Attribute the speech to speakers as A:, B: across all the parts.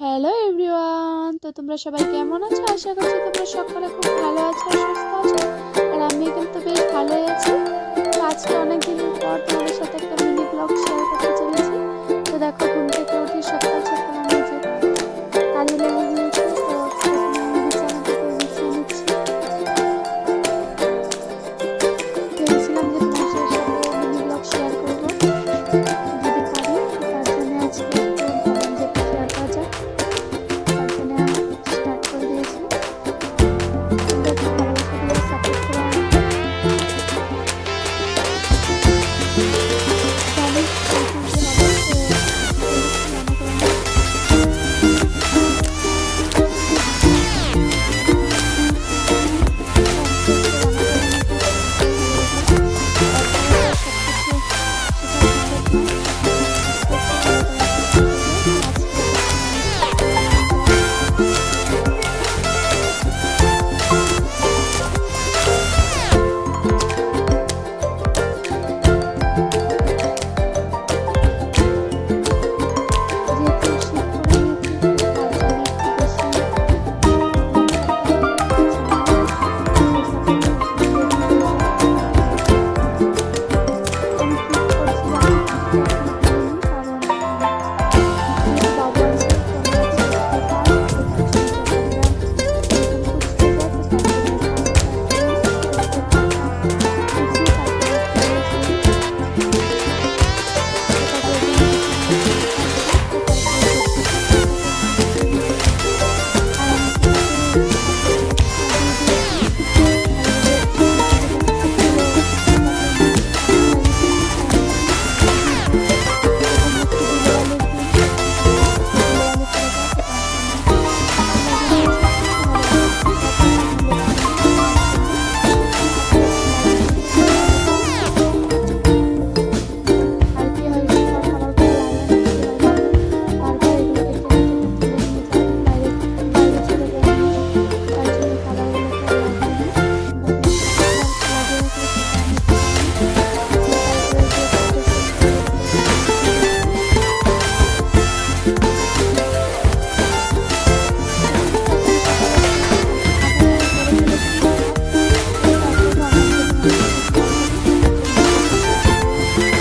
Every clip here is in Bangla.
A: হ্যালো এভরিওয়ান, তো তোমরা সবাই কেমন আছো? আশা করছি তোমরা সকলে খুব ভালো আছো, সুস্থ আছো। আর আমি কিন্তু বেশ ভালোই আছি। তো আজকে অনেকদিন পর তোমাদের সাথে একটা মিনি ব্লগ শেয়ার করতে চলেছি। তো দেখো, ঘুম থেকে উঠে সকাল সকাল আমি যে কাজে লেগে গিয়েছি। তো প্রথমে আমি বিছানাটাকে গুছিয়ে নিচ্ছি। ভেবেছিলাম যে তোমাদের সাথে মিনি ব্লগ শেয়ার করবো যদি পারি। তো তার জন্য আজকে একটু ভাবলাম যে একটু শেয়ার করা যাক। তার জন্য স্টার্ট করে দিয়েছি। তোমরা একটু ভালোবাসা দিয়ে সাপোর্ট করো আমাকে। জানি বলতে হবে, তো প্লিজ মনে করো না। কমপ্লিট রান্নাটা বানাতে ভালো লাগে। তারপরে সব কিছু শেখা সম্ভব নয়। আস্তে আস্তে ভালোটা বানাতে শিখতে হবে। তো আজকে প্রথমে আমি স্টার্ট করে দিলাম ব্লগ। যেহেতু শীত পড়ে গিয়েছে, তার জন্য একটু বেশি রান্নাটা হচ্ছে না। প্রেসার কুকারে বসিয়ে দিয়েছি। কমপ্লিট করছিলাম, কিন্তু এখনো করিনি, কারণ যেহেতু বাবু আছে, তো আমরা আজকে একা, তো শাশুড়ি শ্বশুররা যখন খুঁজতে যায়, তো তার জন্য কাজটা করিনি। তো এরপর কাজটা গুছিয়ে তারপরে চলে এসেছি। তো তারপরে যে বিছানাটা গুছিয়ে আসলাম। তো তারপরে দেখছি সকালটাকে আমি গুছিয়ে নিচ্ছি। আর আমি চুলাতে ভাতটা দিয়ে দিয়েছি। ভালোভাবে ভাতটাকে ফুটছিল, তারপরে মাছ রান্না হয়ে গেছে। কারণ ঈদ যেহেতু মুক্তি ধুলোবালির দিন, ধুলোবালি পড়ে যায়, তো তার জন্য লাগিয়ে দিয়েছি। তো ভালোভাবে ভাতটাকে ধুলো ঝাড়িয়ে নেওয়ার জন্য আস্তে আস্তে লাগিয়ে দিচ্ছি ভালোভাবে। আর কি হয়, সব খাবারগুলো লাগানো ছেলেরা কিন্তু বারবার এগুলোকে টেনে টেনে তুলে নিয়ে যায়, বাইরে বাইরে ছেড়ে দেয় মানুষ। তার জন্য খাবারগুলোকে আর লাগিয়ে নিই। দেখো, খাবারগুলো লাগিয়ে রাখলে সেটা আর নিতে চায় না।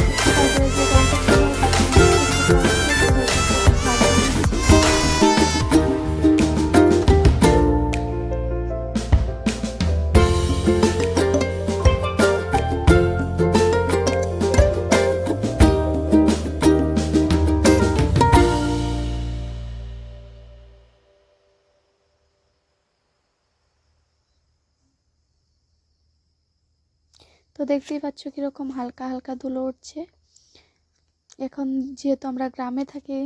A: তো তারপরে যে ভাতের চুলাটা এদিকে বসিয়ে দিয়েছি। তখন সকালে আধা করে ফেলেছিলাম ভাত। তো তারপরেও আমার ছেলে মনে করলো যে আর হবে না, তার জন্য আরো কিছুটা চাপালাম। তারপরে যে ডালটা ছিল, তখন আমি একটু জল দিয়ে প্রেসার কুকারটা ঝাড় দিয়ে নিচ্ছি। তো দেখতেই পাচ্ছ কিরকম হালকা হালকা ধুলো উঠছে। এখন যেহেতু আমরা গ্রামে থাকি,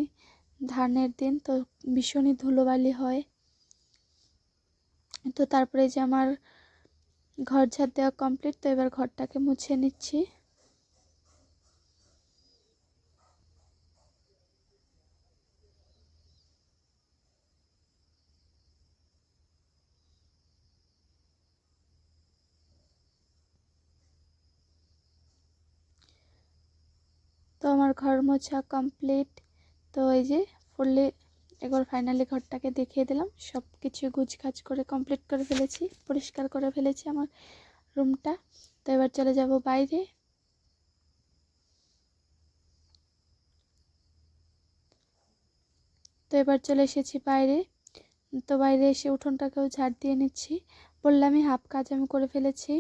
A: ধানের দিন, তো ভীষণই ধুলোবালি হয়। তো তারপরে যে আমার ঘর ঝাড় দেওয়া কমপ্লিট। তো এবার ঘরটাকে মুছে নিচ্ছি। তো আমার ঘর মোছা কমপ্লিট। তো এই যে ফুললি একবার ফাইনালি ঘরটাকে দেখিয়ে দিলাম। সব কিছু গুছগাছ করে কমপ্লিট করে ফেলেছি, পরিষ্কার করে ফেলেছি আমার রুমটা। তো এবার চলে যাব বাইরে। তো এবার চলে এসেছি বাইরে। তো বাইরে এসে উঠোনটাকেও ঝাড় দিয়ে নিচ্ছি। বললামই হাফ কাজ আমি করে ফেলেছি,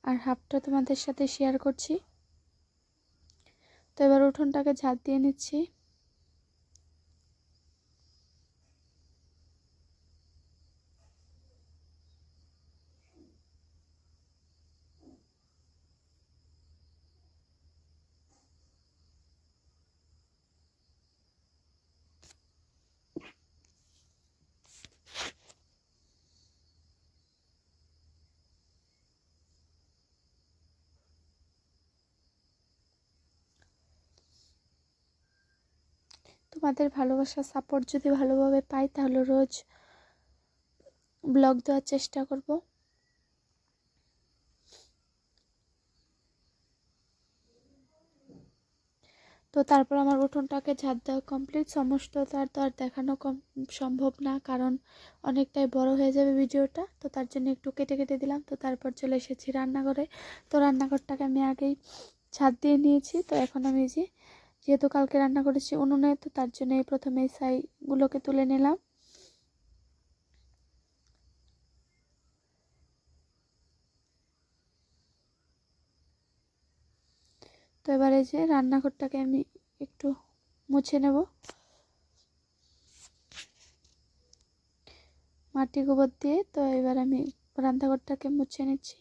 A: আর হাফটা তোমাদের সাথে শেয়ার করছি। তো এবার উঠোনটাকে ঝাড় দিয়ে নিচ্ছি। তোমাদের ভালোবাসা সাপোর্ট যদি ভালোভাবে পাই, তাহলে রোজ ব্লগ দেওয়ার চেষ্টা করব। তো তারপর আমার উঠোনটাকে ঝাড় দেওয়া কমপ্লিট। সমস্তটা তো আর দেখানো সম্ভব না, কারণ অনেকটাই বড় হয়ে যাবে ভিডিওটা। তো তার জন্য একটু কেটে কেটে দিলাম। তো তারপর চলে এসেছি রান্নাঘরে। তো রান্নাঘরটাকে আমি আগেই ছাদ দিয়ে নিয়েছি। তো এখন আমি যেহেতু কালকে রান্না করেছি উনুনে, তো তার জন্য প্রথমে এই ছাইগুলোকে তুলে নিলাম। তো এবার এই যে রান্নাঘরটাকে আমি একটু মুছে নেব মাটি গোবর দিয়ে। তো এবার আমি রান্নাঘরটাকে মুছে নিচ্ছি।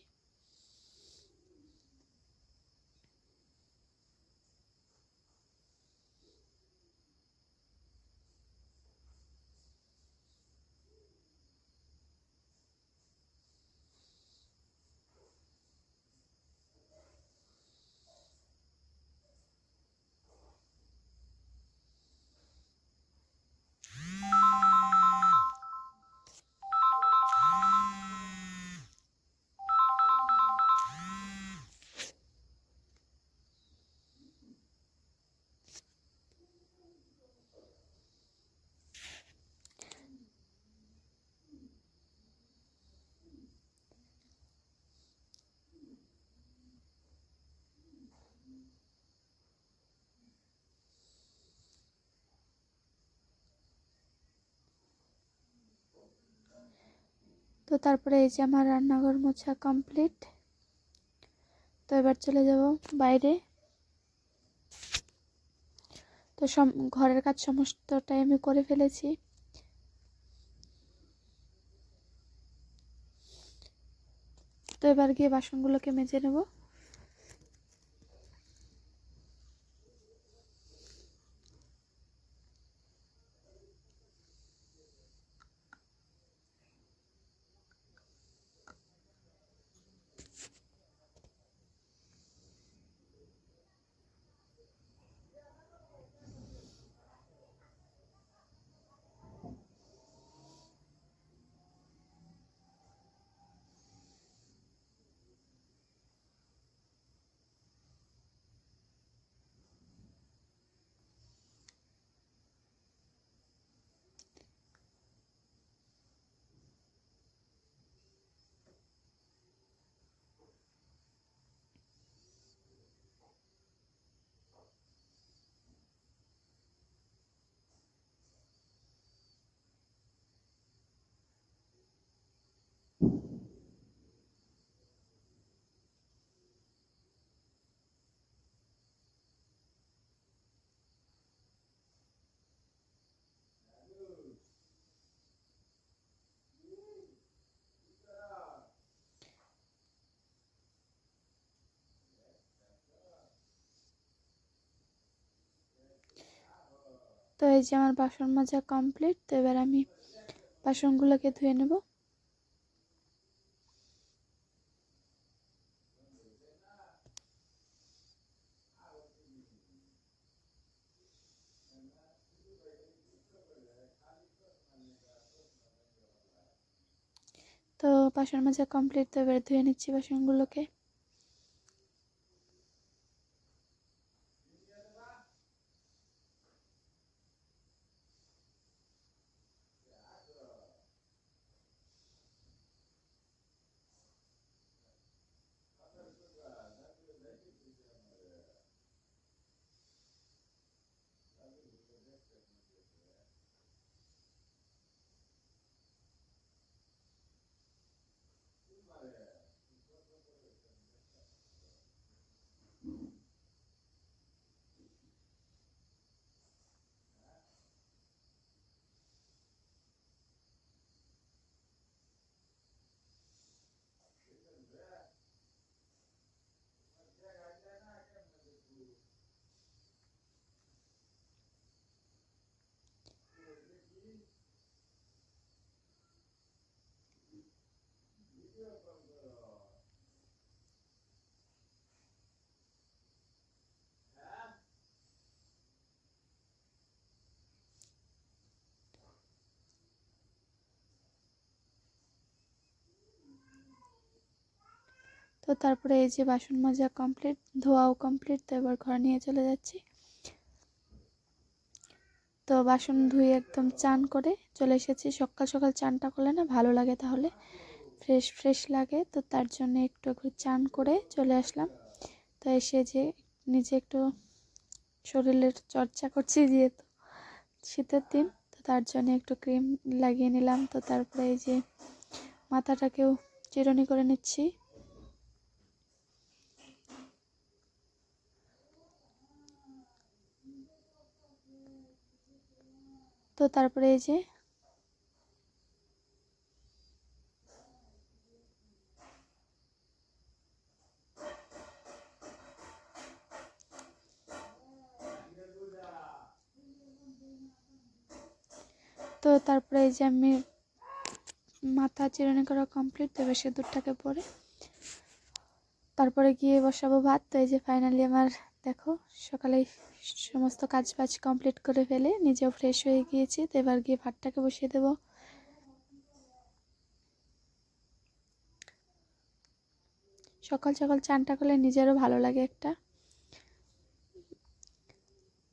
A: তো তারপরে এই যে আমার রান্নাঘর মোছা কমপ্লিট। তো এবার চলে যাব বাইরে। তো ঘরের কাজ সমস্তটাই আমি করে ফেলেছি। তো এবার গিয়ে বাসনগুলোকে মেজে নেব। তো এই যে আমার বাসন মাজা কমপ্লিট। তো এবার আমি বাসনগুলোকে ধুয়ে নেব। তো বাসন মাজা কমপ্লিট। তো এবার ধুয়ে নিচ্ছি বাসনগুলোকে। তো তারপরে এই যে বাসন মাজা কমপ্লিট, ধোয়াও কমপ্লিট। তো এবার ঘর নিয়ে চলে যাচ্ছি। তো বাসন ধুয়ে একদম চান করে চলে এসেছি। সকাল সকাল চানটা করলে না ভালো লাগে, তাহলে ফ্রেশ ফ্রেশ লাগে। তো তার জন্য একটু চান করে চলে আসলাম। তো এসে যে নিজে একটু শরীরের চর্চা করছি, যেহেতু শীতের দিন, তো তার জন্য একটু ক্রিম লাগিয়ে নিলাম। তো তারপরে এই যে মাথাটাকেও চিরুনি করে নিচ্ছি। তো তারপরে এই যে আমি মাথা চিরুনি করা কমপ্লিট। তো এবার সিঁদুরটাকে পরে তারপরে গিয়ে বসাবো ভাত। তো এই যে ফাইনালি আমার দেখো সকালে সমস্ত কাজ বাজ কমপ্লিট করে ফেলে নিজেও ফ্রেশ হয়ে গিয়েছি। তো এবার গিয়ে ভাতটাকে বসিয়ে দেবো। সকাল সকাল চানটা করলে নিজেরও ভালো লাগে একটা।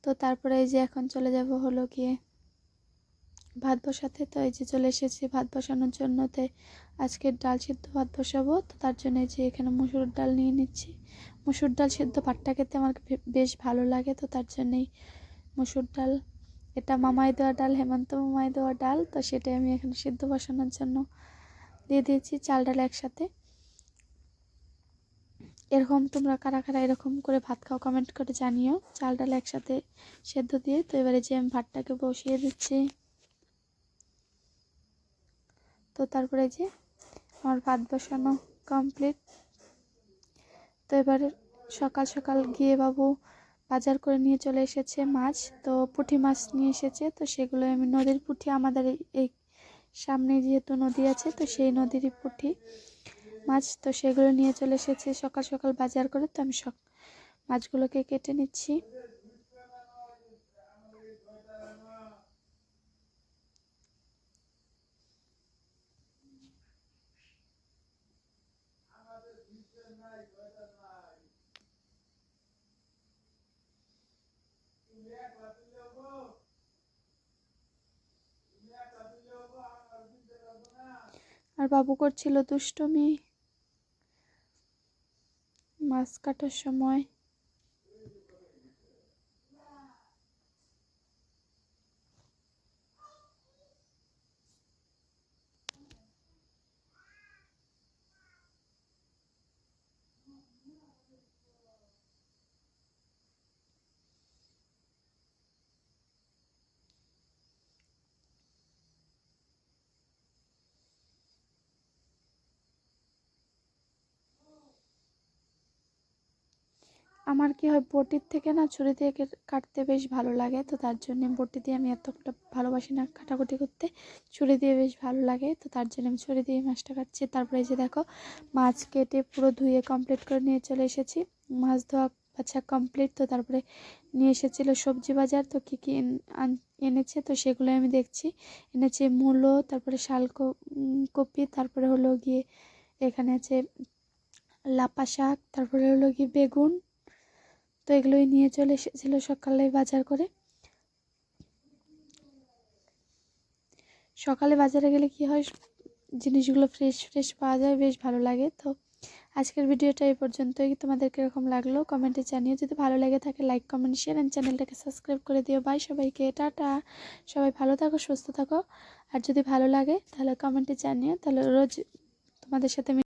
A: তো তারপরে এই যে এখন চলে যাব হলো গিয়ে ভাত বসাতে। তো এই যে চলে এসেছি ভাত বসানোর জন্য। তো আজকে ডাল সিদ্ধ ভাত বসাবো। তো তার জন্য যে এখানে মসুর ডাল নিয়ে নিচ্ছি। মসুর ডাল সিদ্ধ ভাতটা খেতে আমার বেশ ভালো লাগে। তো তার জন্যই মসুর ডাল, এটা মামাই দেওয়া ডাল, হেমন্ত মামাই দেওয়া ডাল। তো সেটাই আমি এখানে সিদ্ধ বসানোর জন্য দিয়ে দিয়েছি, চাল ডাল একসাথে। এরকম তোমরা কারা কারা এরকম করে ভাত খাও কমেন্ট করে জানিও, চাল ডাল একসাথে সেদ্ধ দিয়ে। তো এবারে যে আমি ভাতটাকে বসিয়ে দিচ্ছি। তো তারপরে যে আমার ভাত বসানো কমপ্লিট। তো এবারে সকাল সকাল গিয়ে বাবু বাজার করে নিয়ে চলে এসেছে মাছ। তো পুঁটি মাছ নিয়ে এসেছে। তো সেগুলো আমি নদীর পুঁটি, আমাদের এই সামনে যেহেতু নদী আছে, তো সেই নদীরই পুঁটি মাছ। তো সেগুলো নিয়ে চলে এসেছে সকাল সকাল বাজার করে। তো আমি মাছগুলোকে কেটে নিচ্ছি। আর বাবু করছিল দুষ্টুমি মাছ কাটার সময়। আমার কি হয়, বটির থেকে না ছুরি দিয়ে কাটতে বেশ ভালো লাগে। তো তার জন্য বটি দিয়ে আমি এতটা ভালোবাসি না কাটাকুটি করতে, ছুরি দিয়ে বেশ ভালো লাগে। তো তার জন্য আমি ছুরি দিয়ে মাছটা কাটছি। তারপরে এই যে দেখো মাছ কেটে পুরো ধুয়ে কমপ্লিট করে নিয়ে চলে এসেছি। মাছ ধোয়া বাছা কমপ্লিট। তো তারপরে নিয়ে এসেছিলো সবজি বাজার। তো কী কী এনেছে তো সেগুলো আমি দেখছি। এনেছে মূলো, তারপরে কপি, তারপরে হলো গিয়ে এখানে আছে লাপা শাক, তারপরে হলো গিয়ে বেগুন। তো এগুলোই নিয়ে চলে এসেছিলো সকালে বাজার করে। সকালে বাজারে গেলে কি হয়, জিনিসগুলো ফ্রেশ ফ্রেশ পাওয়া যায়, বেশ ভালো লাগে। তো আজকের ভিডিওটা এই পর্যন্তই। তোমাদের কীরকম লাগলো কমেন্টে জানিও। যদি ভালো লেগে থাকে লাইক কমেন্ট শেয়ার অ্যান্ড চ্যানেলটাকে সাবস্ক্রাইব করে দিও। বাই সবাইকে, টাটা। সবাই ভালো থাকো, সুস্থ থাকো। আর যদি ভালো লাগে তাহলে কমেন্টে জানিও, তাহলে রোজ তোমাদের সাথে